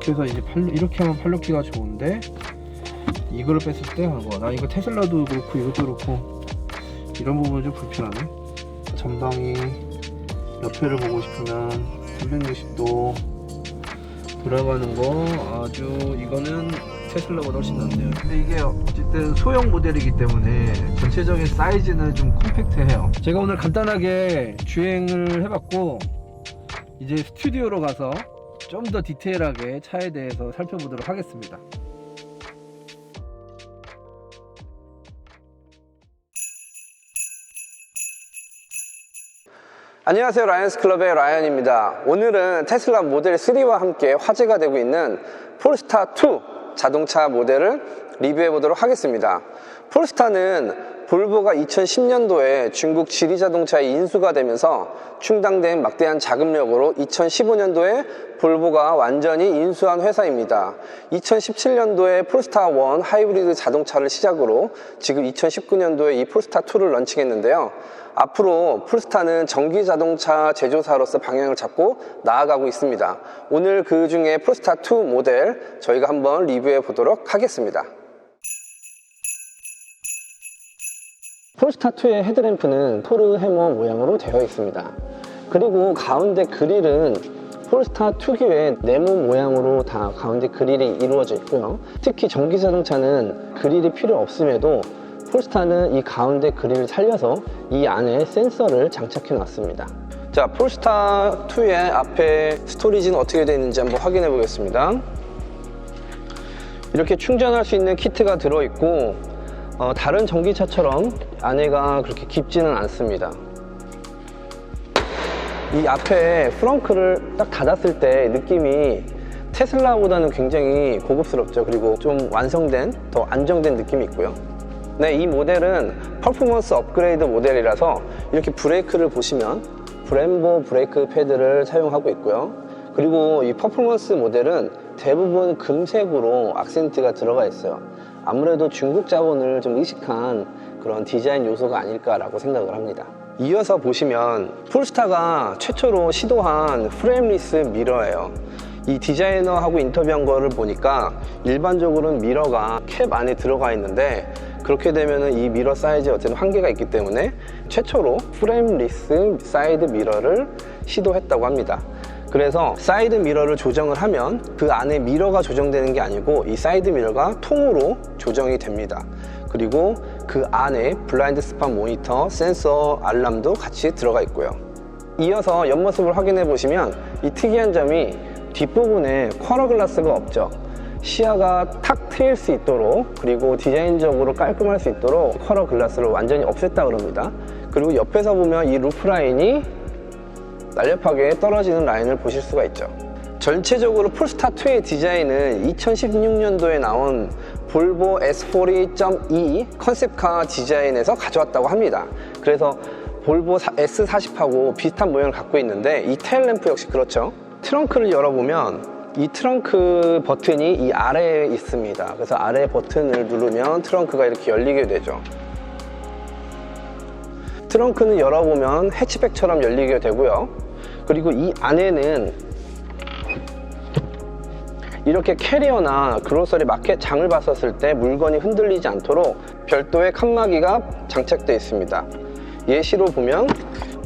이렇게 해서 이제 이렇게 하면 팔로키가 좋은데 이거를 뺐을 때 나 이거 테슬라도 그렇고 이것도 그렇고 이런 부분이 좀 불편하네. 전방이 옆에를 보고 싶으면 360도 돌아가는 거 아주 이거는 테슬라보다 훨씬 낫네요. 근데 이게 어쨌든 소형 모델이기 때문에 전체적인 사이즈는 좀 컴팩트해요. 제가 오늘 간단하게 주행을 해봤고 이제 스튜디오로 가서 좀 더 디테일하게 차에 대해서 살펴보도록 하겠습니다. 안녕하세요, 라이언스 클럽의 라이언입니다. 오늘은 테슬라 모델 3와 함께 화제가 되고 있는 폴스타 2 자동차 모델을 리뷰해 보도록 하겠습니다. 폴스타는 볼보가 2010년도에 중국 지리 자동차에 인수가 되면서 충당된 막대한 자금력으로 2015년도에 볼보가 완전히 인수한 회사입니다. 2017년도에 폴스타 1 하이브리드 자동차를 시작으로 지금 2019년도에 이 폴스타 2를 런칭했는데요. 앞으로 폴스타는 전기 자동차 제조사로서 방향을 잡고 나아가고 있습니다. 오늘 그 중에 폴스타 2 모델 저희가 한번 리뷰해 보도록 하겠습니다. 폴스타 2의 헤드램프는 토르 해머 모양으로 되어 있습니다. 그리고 가운데 그릴은 폴스타 특유의 네모 모양으로 다 가운데 그릴이 이루어져 있고요. 특히 전기 자동차는 그릴이 필요 없음에도 폴스타는 이 가운데 그릴을 살려서 이 안에 센서를 장착해 놨습니다. 자, 폴스타 2의 앞에 스토리지는 어떻게 되어 있는지 한번 확인해 보겠습니다. 이렇게 충전할 수 있는 키트가 들어있고 다른 전기차처럼 안에가 그렇게 깊지는 않습니다. 이 앞에 프렁크를 딱 닫았을 때 느낌이 테슬라보다는 굉장히 고급스럽죠. 그리고 좀 완성된, 더 안정된 느낌이 있고요. 네, 이 모델은 퍼포먼스 업그레이드 모델이라서 이렇게 브레이크를 보시면 브렘보 브레이크 패드를 사용하고 있고요. 그리고 이 퍼포먼스 모델은 대부분 금색으로 악센트가 들어가 있어요. 아무래도 중국 자본을 좀 의식한 그런 디자인 요소가 아닐까라고 생각을 합니다. 이어서 보시면 폴스타가 최초로 시도한 프레임리스 미러예요. 이 디자이너하고 인터뷰한 거를 보니까 일반적으로는 미러가 캡 안에 들어가 있는데 그렇게 되면 이 미러 사이즈에 어쨌든 한계가 있기 때문에 최초로 프레임리스 사이드 미러를 시도했다고 합니다. 그래서 사이드 미러를 조정을 하면 그 안에 미러가 조정되는 게 아니고 이 사이드 미러가 통으로 조정이 됩니다. 그리고 그 안에 블라인드 스팟 모니터, 센서, 알람도 같이 들어가 있고요. 이어서 옆모습을 확인해 보시면 이 특이한 점이 뒷부분에 쿼러 글라스가 없죠. 시야가 탁 트일 수 있도록, 그리고 디자인적으로 깔끔할 수 있도록 쿼러 글라스를 완전히 없앴다 그럽니다. 그리고 옆에서 보면 이 루프 라인이 날렵하게 떨어지는 라인을 보실 수가 있죠. 전체적으로 폴스타2의 디자인은 2016년도에 나온 볼보 S40.2 컨셉카 디자인에서 가져왔다고 합니다. 그래서 볼보 S40하고 비슷한 모양을 갖고 있는데 이 테일램프 역시 그렇죠. 트렁크를 열어보면 이 트렁크 버튼이 이 아래에 있습니다. 그래서 아래 버튼을 누르면 트렁크가 이렇게 열리게 되죠. 트렁크는 열어보면 해치백처럼 열리게 되고요. 그리고 이 안에는 이렇게 캐리어나 그로서리 마켓 장을 봤었을 때 물건이 흔들리지 않도록 별도의 칸막이가 장착되어 있습니다. 예시로 보면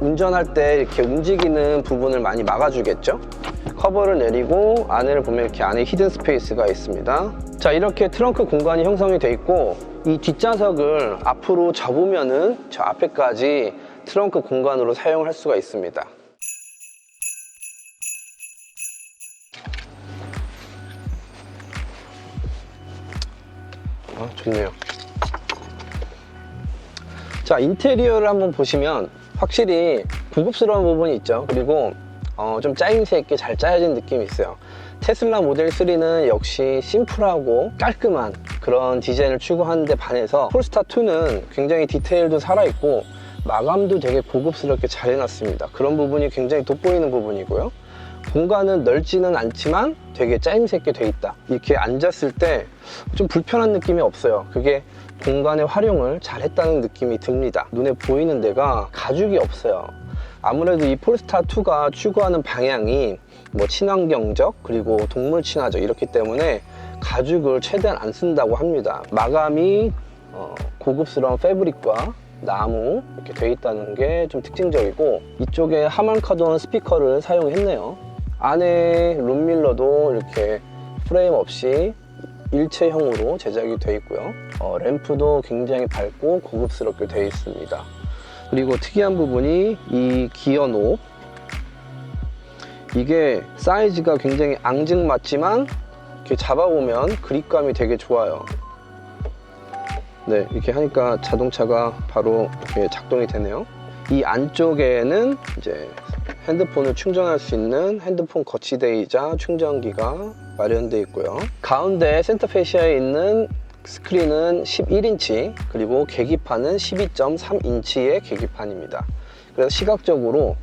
운전할 때 이렇게 움직이는 부분을 많이 막아주겠죠. 커버를 내리고 안을 보면 이렇게 안에 히든 스페이스가 있습니다. 자, 이렇게 트렁크 공간이 형성이 되어 있고 이 뒷좌석을 앞으로 접으면은 저 앞에까지 트렁크 공간으로 사용할 수가 있습니다. 좋네요. 자, 인테리어를 한번 보시면 확실히 고급스러운 부분이 있죠. 그리고 좀 짜임새 있게 잘 짜여진 느낌이 있어요. 테슬라 모델 3는 역시 심플하고 깔끔한 그런 디자인을 추구하는데 반해서 폴스타 2는 굉장히 디테일도 살아있고 마감도 되게 고급스럽게 잘 해놨습니다. 그런 부분이 굉장히 돋보이는 부분이고요. 공간은 넓지는 않지만 되게 짜임새 있게 돼 있다. 이렇게 앉았을 때 좀 불편한 느낌이 없어요. 그게 공간의 활용을 잘 했다는 느낌이 듭니다. 눈에 보이는 데가 가죽이 없어요. 아무래도 이 폴스타 2가 추구하는 방향이 뭐 친환경적 그리고 동물 친화적 이렇기 때문에 가죽을 최대한 안 쓴다고 합니다. 마감이 고급스러운 패브릭과 나무 이렇게 돼 있다는 게 좀 특징적이고, 이쪽에 하만 카돈 스피커를 사용했네요. 안에 룸밀러도 이렇게 프레임 없이 일체형으로 제작이 되어 있고요. 램프도 굉장히 밝고 고급스럽게 되어 있습니다. 그리고 특이한 부분이 이 기어 노, 이게 사이즈가 굉장히 앙증맞지만 이렇게 잡아보면 그립감이 되게 좋아요. 네, 이렇게 하니까 자동차가 바로 이렇게 작동이 되네요. 이 안쪽에는 이제 핸드폰을 충전할 수 있는 핸드폰 거치대이자 충전기가 마련되어 있고요. 가운데 센터페시아에 있는 스크린은 11인치, 그리고 계기판은 12.3인치의 계기판입니다. 그래서 시각적으로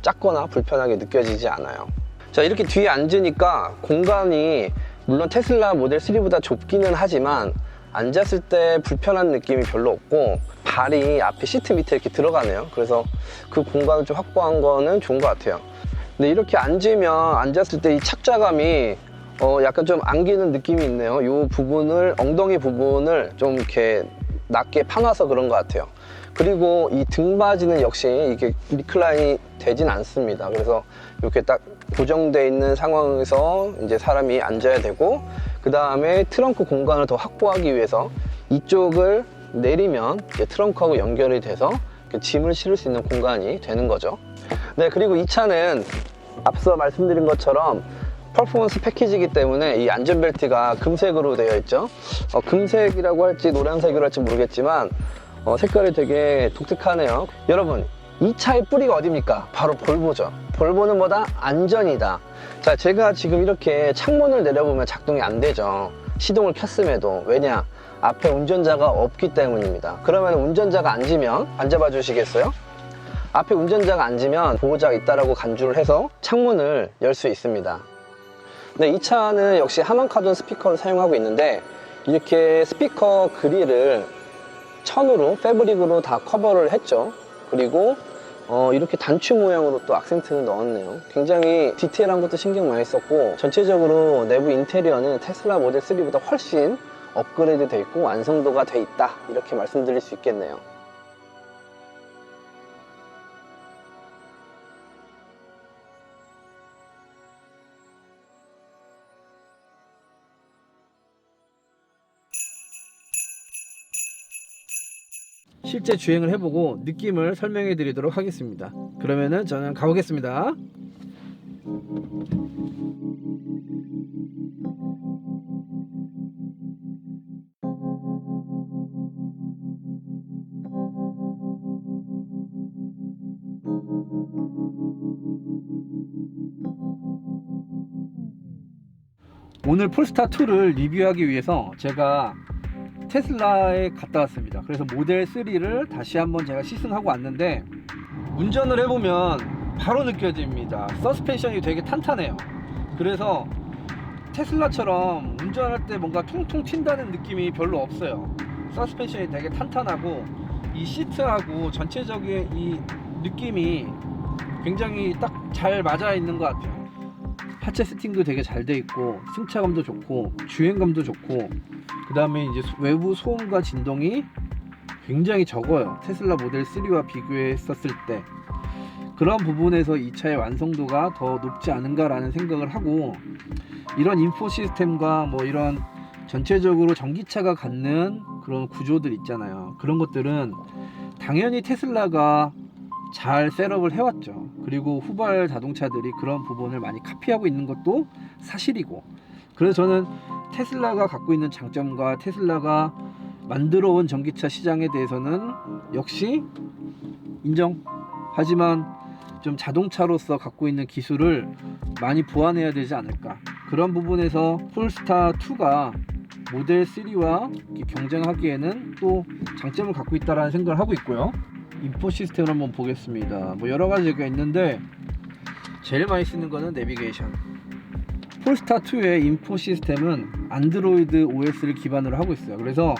작거나 불편하게 느껴지지 않아요. 자, 이렇게 뒤에 앉으니까 공간이 물론 테슬라 모델 3보다 좁기는 하지만 앉았을 때 불편한 느낌이 별로 없고, 발이 앞에 시트 밑에 이렇게 들어가네요. 그래서 그 공간을 좀 확보한 거는 좋은 것 같아요. 근데 이렇게 앉았을 때 이 착좌감이 약간 좀 안기는 느낌이 있네요. 이 부분을, 엉덩이 부분을 좀 이렇게 낮게 파놔서 그런 것 같아요. 그리고 이 등받이는 역시 이게 리클라인이 되진 않습니다. 그래서 이렇게 딱 고정되어 있는 상황에서 이제 사람이 앉아야 되고, 그 다음에 트렁크 공간을 더 확보하기 위해서 이쪽을 내리면 이제 트렁크하고 연결이 돼서 짐을 실을 수 있는 공간이 되는 거죠. 네, 그리고 이 차는 앞서 말씀드린 것처럼 퍼포먼스 패키지이기 때문에 이 안전벨트가 금색으로 되어 있죠. 금색이라고 할지 노란색이라고 할지 모르겠지만 색깔이 되게 독특하네요. 여러분, 이 차의 뿌리가 어디입니까? 바로 볼보죠. 볼보는 뭐다? 안전이다. 자, 제가 지금 이렇게 창문을 내려보면 작동이 안 되죠. 시동을 켰음에도. 왜냐? 앞에 운전자가 없기 때문입니다. 그러면 운전자가 앉으면, 앉아봐 주시겠어요? 앞에 운전자가 앉으면 보호자가 있다라고 간주를 해서 창문을 열 수 있습니다. 네, 이 차는 역시 하만 카돈 스피커를 사용하고 있는데, 이렇게 스피커 그릴을 천으로, 패브릭으로 다 커버를 했죠. 그리고 이렇게 단추 모양으로 또 악센트를 넣었네요. 굉장히 디테일한 것도 신경 많이 썼고, 전체적으로 내부 인테리어는 테슬라 모델 3보다 훨씬 업그레이드 돼 있고 완성도가 돼 있다, 이렇게 말씀드릴 수 있겠네요. 실제 주행을 해보고 느낌을 설명해 드리도록 하겠습니다. 그러면은 저는 가보겠습니다. 오늘 폴스타2를 리뷰하기 위해서 제가 테슬라에 갔다 왔습니다. 그래서 모델 3를 다시 한번 제가 시승하고 왔는데, 운전을 해보면 바로 느껴집니다. 서스펜션이 되게 탄탄해요. 그래서 테슬라처럼 운전할 때 뭔가 통통 튄다는 느낌이 별로 없어요. 서스펜션이 되게 탄탄하고, 이 시트하고 전체적인 이 느낌이 굉장히 딱 잘 맞아 있는 것 같아요. 하체 세팅도 되게 잘 돼 있고, 승차감도 좋고, 주행감도 좋고, 그 다음에 이제 외부 소음과 진동이 굉장히 적어요. 테슬라 모델 3와 비교했었을 때. 그런 부분에서 이 차의 완성도가 더 높지 않은가라는 생각을 하고, 이런 인포 시스템과 뭐 이런 전체적으로 전기차가 갖는 그런 구조들 있잖아요. 그런 것들은 당연히 테슬라가 잘 셋업을 해왔죠. 그리고 후발 자동차들이 그런 부분을 많이 카피하고 있는 것도 사실이고, 그래서 저는 테슬라가 갖고 있는 장점과 테슬라가 만들어 온 전기차 시장에 대해서는 역시 인정. 하지만 좀 자동차로서 갖고 있는 기술을 많이 보완해야 되지 않을까. 그런 부분에서 폴스타2가 모델 3와 경쟁하기에는 또 장점을 갖고 있다라는 생각을 하고 있고요. 인포 시스템을 한번 보겠습니다. 뭐 여러 가지가 있는데 제일 많이 쓰는 거는 내비게이션. 폴스타2의 인포 시스템은 안드로이드 OS를 기반으로 하고 있어요. 그래서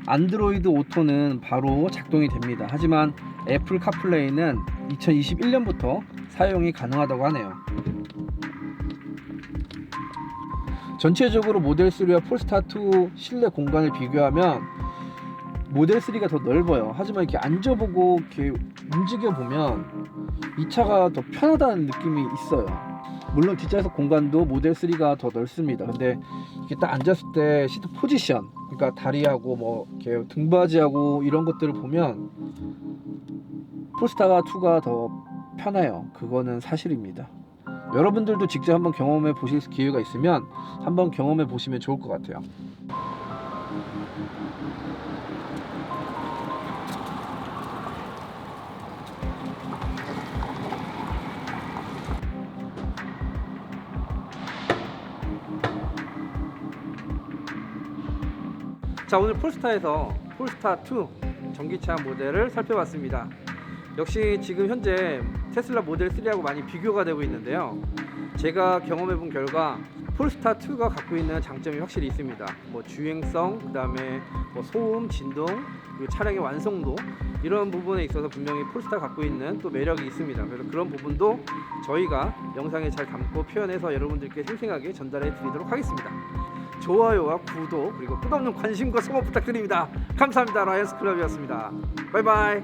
안드로이드 오토는 바로 작동이 됩니다. 하지만 애플 카플레이는 2021년부터 사용이 가능하다고 하네요. 전체적으로 모델 3와 폴스타 2 실내 공간을 비교하면 모델 3가 더 넓어요. 하지만 이렇게 앉아보고 이렇게 움직여 보면 이 차가 더 편하다는 느낌이 있어요. 물론 뒷좌석 공간도 모델 3가 더 넓습니다. 근데 이렇게 딱 앉았을 때 시트 포지션, 그러니까 다리하고 뭐 이렇게 등받이하고 이런 것들을 보면 폴스타 2가 더 편해요. 그거는 사실입니다. 여러분들도 직접 한번 경험해 보실 기회가 있으면 한번 경험해 보시면 좋을 것 같아요. 자, 오늘 폴스타에서 폴스타 2 전기차 모델을 살펴봤습니다. 역시 지금 현재 테슬라 모델 3하고 많이 비교가 되고 있는데요. 제가 경험해 본 결과 폴스타 2가 갖고 있는 장점이 확실히 있습니다. 뭐 주행성, 그 다음에 뭐 소음, 진동, 그리고 차량의 완성도, 이런 부분에 있어서 분명히 폴스타가 갖고 있는 또 매력이 있습니다. 그래서 그런 부분도 저희가 영상에 잘 담고 표현해서 여러분들께 생생하게 전달해 드리도록 하겠습니다. 좋아요와 구독, 그리고 끝없는 관심과 성원 부탁드립니다. 감사합니다. 라이언스 클럽이었습니다. 바이바이.